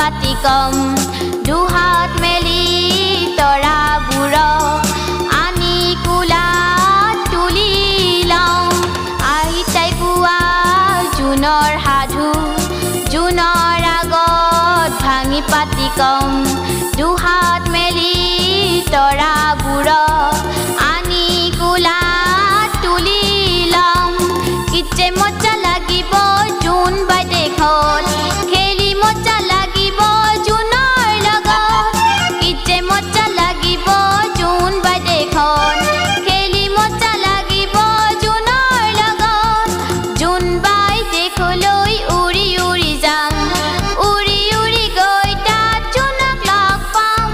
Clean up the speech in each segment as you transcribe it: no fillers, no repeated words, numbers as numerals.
পাতি কম দুহাত মেলি তৰাবোৰক আনি কোলাত তুলি লওঁ আইতাই কোৱা জোনৰ সাধু জোনৰ আগত ভাঙি পাতি কম দুহাত মেলি তৰাবোৰক আনি কোলাত তুলি লওঁ কিছে মজা লাগিব জোন বাই দেখত খেলি মজা লাগিব জোনৰ লগত কিছে মজা লাগিব জোন বাই দেখত খেলি মজা লাগিব জোনৰ লগত জোন বাই দেখলৈ উৰি উৰি যাম উৰি উৰি গৈ তাত জোনক লগ পাম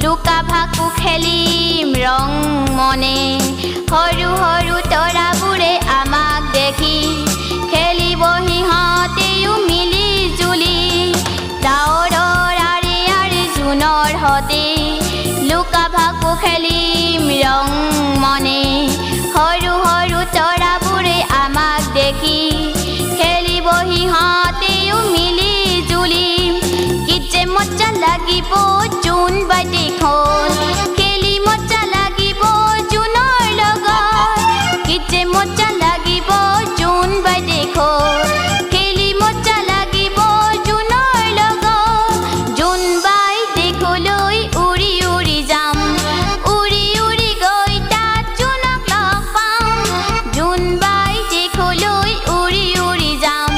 লুকা ভাকু খেলিম ৰং মনে সৰু সৰু তৰাবোৰে আমাক দেখি খেলিব সিহঁতেও মিলি জুলি ডাৱৰৰ আৰে আৰে জোনৰ হতে লুকা ভাকু খেলিম ৰং মনে সৰু সৰু তৰাবোৰে আমাক দেখি খেলিব সিহঁতেও মিলি জুলি কিছে মজা লাগিব জোন বাই দেখত খেলি মজা লাগিব জোনৰ লগত কিছে মজা লাগিব জোন বাই দেখত খেলি মজা লাগিব জোনৰ লগত জোন বাই দেখলৈ উৰি উৰি যাম উৰি উৰি গৈ তাত জোনক লগ পাম জোন বাই দেখলৈ উৰি উৰি যাম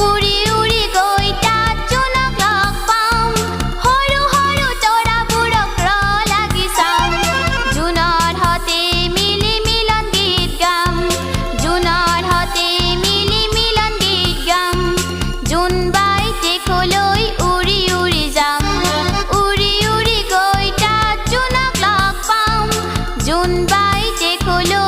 উৰি উৰি গৈ তাত জোনক লগ পাম সৰু সৰু তৰাবোৰক লাগি চাম জোনৰ হতে মিলি মিলন গীত গাম জোনৰ হতে মিলি মিলন গীত গাম জোন বাই দেখলৈ উৰি উৰি যাম উৰি উৰি গৈ তাত জোনক লগ পাম জোন বাই দেখলৈ